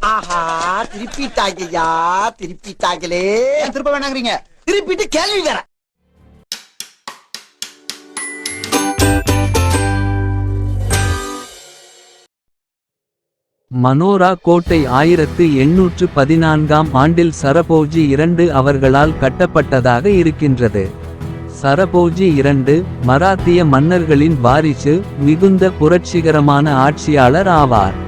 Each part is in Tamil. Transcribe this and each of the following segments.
ஆஹா, திருப்பிட்டாங்கய்யா, திருப்பிட்டாங்களே. திருப்ப வேணாங்கிறீங்க? திருப்பிட்டு கேள்வி வேற. மனோரா கோட்டை 1814ஆம் ஆண்டில் சரபோஜி II அவர்களால் கட்டப்பட்டதாக இருக்கின்றது. சரபோஜி II மராத்திய மன்னர்களின் வாரிசு, மிகுந்த புரட்சிகரமான ஆட்சியாளர் ஆவார்.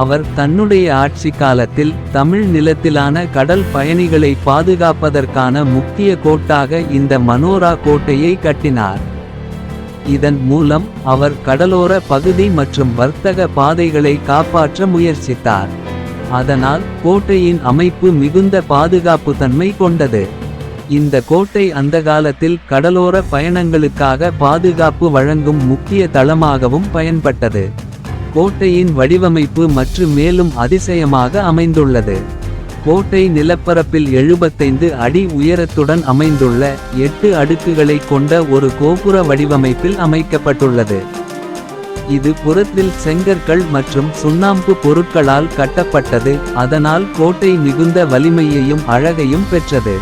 அவர் தன்னுடைய ஆட்சி காலத்தில் தமிழ் நிலத்திலான கடல் பயணிகளை பாதுகாப்பதற்கான முக்கிய கோட்டாக இந்த மனோரா கோட்டையை கட்டினார். இதன் மூலம் அவர் கடலோர பகுதி மற்றும் வர்த்தக பாதைகளை காப்பாற்ற முயற்சித்தார். அதனால் கோட்டையின் அமைப்பு மிகுந்த பாதுகாப்புத்தன்மை கொண்டது. இந்த கோட்டை அந்த காலத்தில் கடலோர பயணங்களுக்காக பாதுகாப்பு வழங்கும் முக்கிய தளமாகவும் பயன்பட்டது. கோட்டையின் வடிவமைப்பு மற்றும் மேலும் அதிசயமாக அமைந்துள்ளது. கோட்டை நிலப்பரப்பில் 75 அடி உயரத்துடன் அமைந்துள்ள 8 அடுக்குகளை கொண்ட ஒரு கோபுர வடிவமைப்பில் அமைக்கப்பட்டுள்ளது. இது புறத்தில் செங்கற்கள் மற்றும் சுண்ணாம்பு பொருட்களால் கட்டப்பட்டது, அதனால் கோட்டை மிகுந்த வலிமையையும் அழகையும் பெற்றது.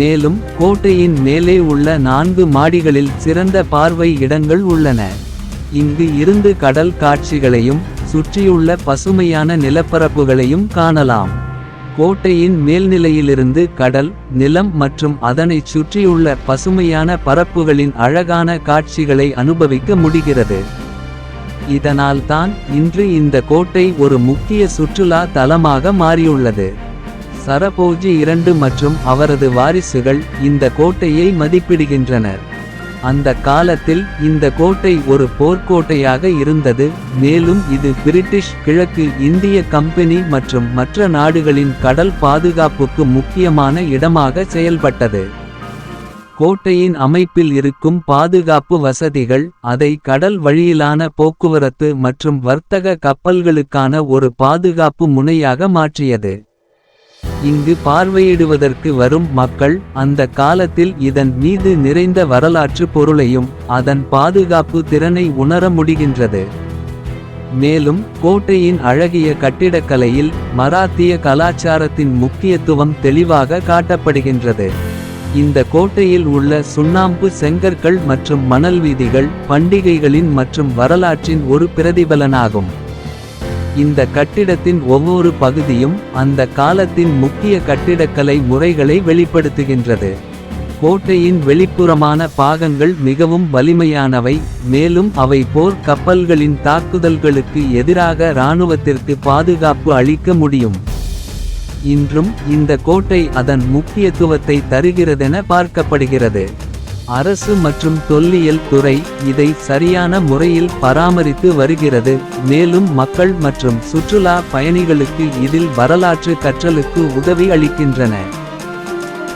மேலும் கோட்டையின் மேலே உள்ள 4 மாடிகளில் சிறந்த பார்வை இடங்கள் உள்ளன. இங்கு இருந்து கடல் காட்சிகளையும் சுற்றியுள்ள பசுமையான நிலப்பரப்புகளையும் காணலாம். கோட்டையின் மேல்நிலையிலிருந்து கடல், நிலம் மற்றும் அதனைச் சுற்றியுள்ள பசுமையான பரப்புகளின் அழகான காட்சிகளை அனுபவிக்க முடிகிறது. இதனால்தான் இன்று இந்த கோட்டை ஒரு முக்கிய சுற்றுலா தலமாக மாறியுள்ளது. சரபோஜி II மற்றும் அவரது வாரிசுகள் இந்த கோட்டையை மதிப்பிடுகின்றனர். அந்த காலத்தில் இந்த கோட்டை ஒரு போர்க்கோட்டையாக இருந்தது, மேலும் இது பிரிட்டிஷ் கிழக்கு இந்திய கம்பெனி மற்றும் மற்ற நாடுகளின் கடல் பாதுகாப்புக்கு முக்கியமான இடமாக செயல்பட்டது. கோட்டையின் அமைப்பில் இருக்கும் பாதுகாப்பு வசதிகள் அதை கடல் வழியிலான போக்குவரத்து மற்றும் வர்த்தக கப்பல்களுக்கான ஒரு பாதுகாப்பு முனையாக மாற்றியது. இங்கு பார்வையிடுவதற்கு வரும் மக்கள் அந்த காலத்தில் இதன் மீது நிறைந்த வரலாற்று பொருளையும் அதன் பாதுகாப்பு திறனை உணர முடிகின்றது. மேலும் கோட்டையின் அழகிய கட்டிடக்கலையில் மராத்திய கலாச்சாரத்தின் முக்கியத்துவம் தெளிவாக காட்டப்படுகின்றது. இந்த கோட்டையில் உள்ள சுண்ணாம்பு செங்கற்கள் மற்றும் மணல் வீதிகள் பண்டிகைகளின் மற்றும் வரலாற்றின் ஒரு பிரதிபலனாகும். இந்த கட்டிடத்தின் ஒவ்வொரு பகுதியும் அந்த காலத்தின் முக்கிய கட்டிடக்கலை முறைகளை வெளிப்படுத்துகின்றது. கோட்டையின் வெளிப்புறமான பாகங்கள் மிகவும் வலிமையானவை, மேலும் அவை போர் கப்பல்களின் தாக்குதல்களுக்கு எதிராக இராணுவத்திற்கு பாதுகாப்பு அளிக்க முடியும். இன்றும் இந்த கோட்டை அதன் முக்கியத்துவத்தை தருகிறதென பார்க்கப்படுகிறது. அரசு மற்றும் தொல்லியல் துறை இதை சரியான முறையில் பராமரித்து வருகிறது, மேலும் மக்கள் மற்றும் சுற்றுலா பயணிகளுக்கு இதில் வரலாற்று கற்றலுக்கு உதவி அளிக்கின்றன.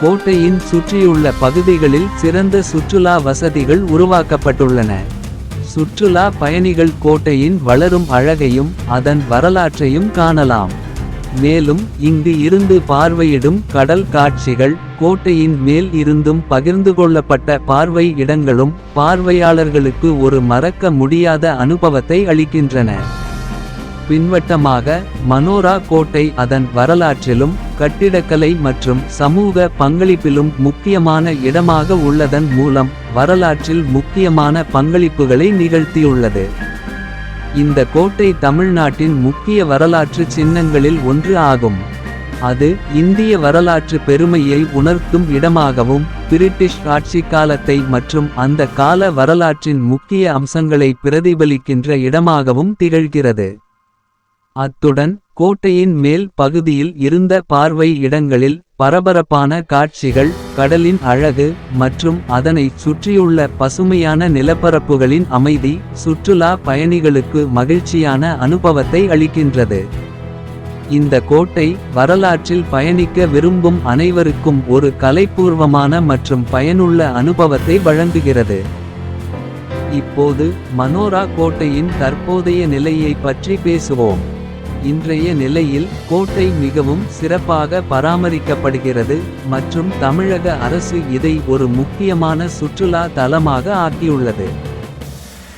கோட்டையின் சுற்றியுள்ள பகுதிகளில் சிறந்த சுற்றுலா வசதிகள் உருவாக்கப்பட்டுள்ளன. சுற்றுலா பயணிகள் கோட்டையின் வளரும் அழகையும் அதன் வரலாற்றையும் காணலாம். மேலும் இங்கு இருந்து பார்வையிடும் கடல் காட்சிகள், கோட்டையின் மேல் இருந்தும் பகிர்ந்து கொள்ளப்பட்ட பார்வை இடங்களும் பார்வையாளர்களுக்கு ஒரு மறக்க முடியாத அனுபவத்தை அளிக்கின்றன. பின்வட்டமாக மனோரா கோட்டை அதன் வரலாற்றிலும் கட்டிடக்கலை மற்றும் சமூக பங்களிப்பிலும் முக்கியமான இடமாக உள்ளதன் மூலம் வரலாற்றில் முக்கியமான பங்களிப்புகளை நிகழ்த்தியுள்ளது. இந்த கோட்டை தமிழ்நாட்டின் முக்கிய வரலாற்று சின்னங்களில் ஒன்று ஆகும். அது இந்திய வரலாற்று பெருமையை உணர்த்தும் இடமாகவும் பிரிட்டிஷ் ஆட்சி காலத்தை மற்றும் அந்த கால வரலாற்றின் முக்கிய அம்சங்களை பிரதிபலிக்கின்ற இடமாகவும் திகழ்கிறது. அத்துடன் கோட்டையின் மேல் பகுதியில் இருந்த பார்வை இடங்களில் பரபரப்பான காட்சிகள், கடலின் அழகு மற்றும் அதனைச் சுற்றியுள்ள பசுமையான நிலப்பரப்புகளின் அமைதி சுற்றுலா பயணிகளுக்கு மகிழ்ச்சியான அனுபவத்தை அளிக்கின்றது. இந்த கோட்டை வரலாற்றில் பயணிக்க விரும்பும் அனைவருக்கும் ஒரு கலைப்பூர்வமான மற்றும் பயனுள்ள அனுபவத்தை வழங்குகிறது. இப்போது மனோரா கோட்டையின் தற்போதைய நிலையை பற்றி பேசுவோம். இன்றைய நிலையில் கோட்டை மிகவும் சிறப்பாக பராமரிக்கப்படுகிறது மற்றும் தமிழக அரசு இதை ஒரு முக்கியமான சுற்றுலா தலமாக ஆக்கியுள்ளது.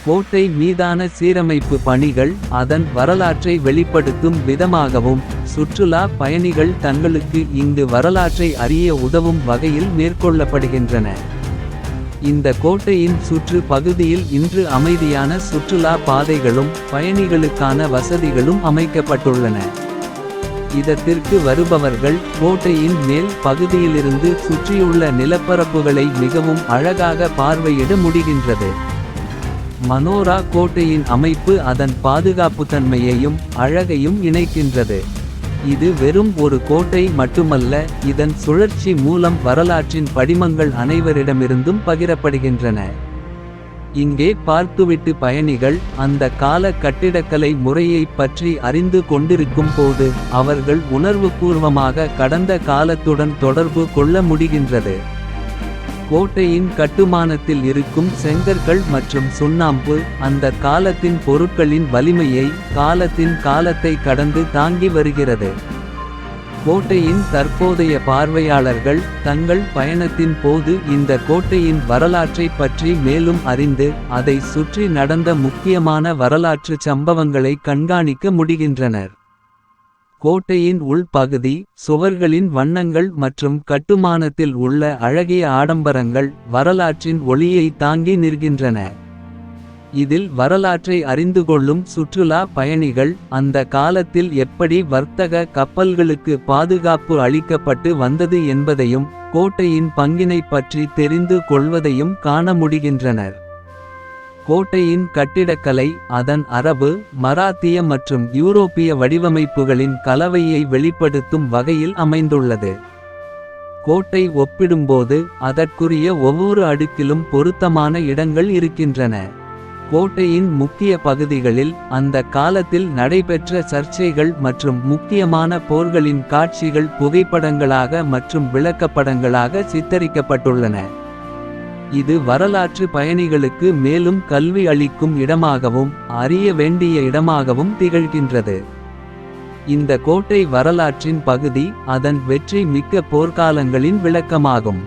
கோட்டை மீதான சீரமைப்பு பணிகள் அதன் வரலாற்றை வெளிப்படுத்தும் விதமாகவும் சுற்றுலா பயணிகள் தங்களுக்கு இங்கு வரலாற்றை அறிய உதவும் வகையில் மேற்கொள்ளப்படுகின்றன. இந்த கோட்டையின் சுற்று பகுதியில் இன்று அமைதியான சுற்றுலா பாதைகளும் பயணிகளுக்கான வசதிகளும் அமைக்கப்பட்டுள்ளன. இதற்கு வருபவர்கள் கோட்டையின் மேல் பகுதியிலிருந்து சுற்றியுள்ள நிலப்பரப்புகளை மிகவும் அழகாக பார்வையிட முடிகின்றது. மனோரா கோட்டையின் அமைப்பு அதன் பாதுகாப்புத்தன்மையையும் அழகையும் இணைக்கின்றது. இது வெறும் ஒரு கோட்டை மட்டுமல்ல, இதன் சுழற்சி மூலம் வரலாற்றின் படிமங்கள் அனைவரிடமிருந்தும் பகிரப்படுகின்றன. இங்கே பார்த்துவிட்டு பயணிகள் அந்த கால கட்டிடக்கலை முறையைப் பற்றி அறிந்து கொண்டிருக்கும் போது அவர்கள் உணர்வுபூர்வமாக கடந்த காலத்துடன் தொடர்பு கொள்ள முடிகின்றது. கோட்டையின் கட்டுமானத்தில் இருக்கும் செங்கற்கள் மற்றும் சுண்ணாம்பு அந்த காலத்தின் பொருட்களின் வலிமையை காலத்தின் காலத்தை கடந்து தாங்கி வருகிறது. கோட்டையின் தற்போதைய பார்வையாளர்கள் தங்கள் பயணத்தின் போது இந்த கோட்டையின் வரலாற்றைப் பற்றி மேலும் அறிந்து அதை சுற்றி நடந்த முக்கியமான வரலாற்று சம்பவங்களை கண்காணிக்க முடிகின்றனர். கோட்டையின் உள்பகுதி, சுவர்களின் வண்ணங்கள் மற்றும் கட்டுமானத்தில் உள்ள அழகிய ஆடம்பரங்கள் வரலாற்றின் ஒளியை தாங்கி நிற்கின்றன. இதில் வரலாற்றை அறிந்து கொள்ளும் சுற்றுலா பயணிகள் அந்த காலத்தில் எப்படி வர்த்தக கப்பல்களுக்கு பாதுகாப்பு அளிக்கப்பட்டு வந்தது என்பதையும் கோட்டையின் பங்கினைப் பற்றி தெரிந்து கொள்வதையும் காண முடிகின்றனர். கோட்டையின் கட்டிடக்கலை அதன் அரபு, மராத்திய மற்றும் யூரோப்பிய வடிவமைப்புகளின் கலவையை வெளிப்படுத்தும் வகையில் அமைந்துள்ளது. கோட்டை ஒப்பிடும்போது அதற்குரிய ஒவ்வொரு அடுக்கிலும் பொருத்தமான இடங்கள் இருக்கின்றன. கோட்டையின் முக்கிய பகுதிகளில் அந்த காலத்தில் நடைபெற்ற சர்ச்சைகள் மற்றும் முக்கியமான போர்களின் காட்சிகள் புகைப்படங்களாக மற்றும் விளக்கப்படங்களாக சித்தரிக்கப்பட்டுள்ளன. இது வரலாற்று பயணிகளுக்கு மேலும் கல்வி அளிக்கும் இடமாகவும் அறிய வேண்டிய இடமாகவும் திகழ்கின்றது. இந்த கோட்டை வரலாற்றின் பகுதி அதன் வெற்றி மிக்க போர்க்காலங்களின் விளக்கமாகும்.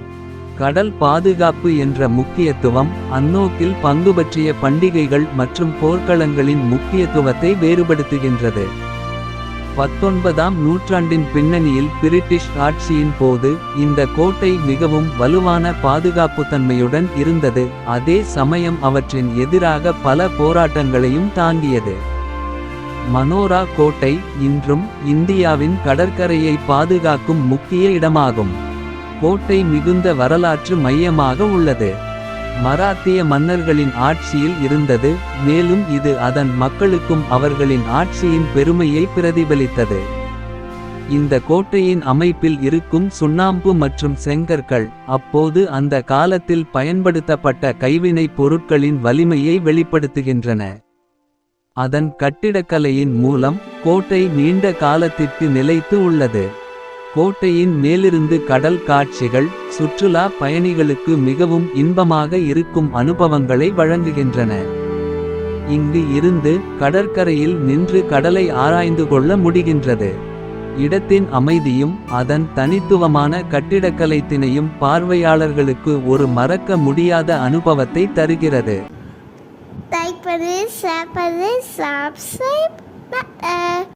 கடல் பாதுகாப்பு என்ற முக்கியத்துவம் அந்நோக்கில் பங்குபற்றிய பண்டிகைகள் மற்றும் போர்க்களங்களின் முக்கியத்துவத்தை வேறுபடுத்துகின்றது. 19ஆம் நூற்றாண்டின் பின்னணியில் பிரிட்டிஷ் ஆட்சியின் போது இந்த கோட்டை மிகவும் வலுவான பாதுகாப்புத்தன்மையுடன் இருந்தது. அதே சமயம் அவற்றின் எதிராக பல போராட்டங்களையும் தாங்கியது. மனோரா கோட்டை இன்றும் இந்தியாவின் கடற்கரையை பாதுகாக்கும் முக்கிய இடமாகும். கோட்டை மிகுந்த வரலாற்று மையமாக உள்ளது. மராத்திய மன்னர்களின் ஆட்சியில் இருந்தது, மேலும் இது அதன் மக்களுக்கும் அவர்களின் ஆட்சியின் பெருமையை பிரதிபலித்தது. இந்த கோட்டையின் அமைப்பில் இருக்கும் சுண்ணாம்பு மற்றும் செங்கற்கள் அப்போது அந்த காலத்தில் பயன்படுத்தப்பட்ட கைவினைப் பொருட்களின் வலிமையை வெளிப்படுத்துகின்றன. அதன் கட்டிடக்கலையின் மூலம் கோட்டை நீண்ட காலத்திற்கு நிலைத்து உள்ளது. கோட்டையின் மேலிருந்து கடல் காட்சிகள் சுற்றுலா பயணிகளுக்கு மிகவும் இன்பமாக இருக்கும் அனுபவங்களை வழங்குகின்றன. இங்கு இருந்து கடற்கரையில் நின்று கடலை ஆராய்ந்து கொள்ள முடிகின்றது. இடத்தின் அமைதியும் அதன் தனித்துவமான கட்டிடக்கலைத்தினையும் பார்வையாளர்களுக்கு ஒரு மறக்க முடியாத அனுபவத்தை தருகிறது. லைக் பண்ணு, ஷேர் பண்ணு, சப்ஸ்கிரைப் பண்ணு.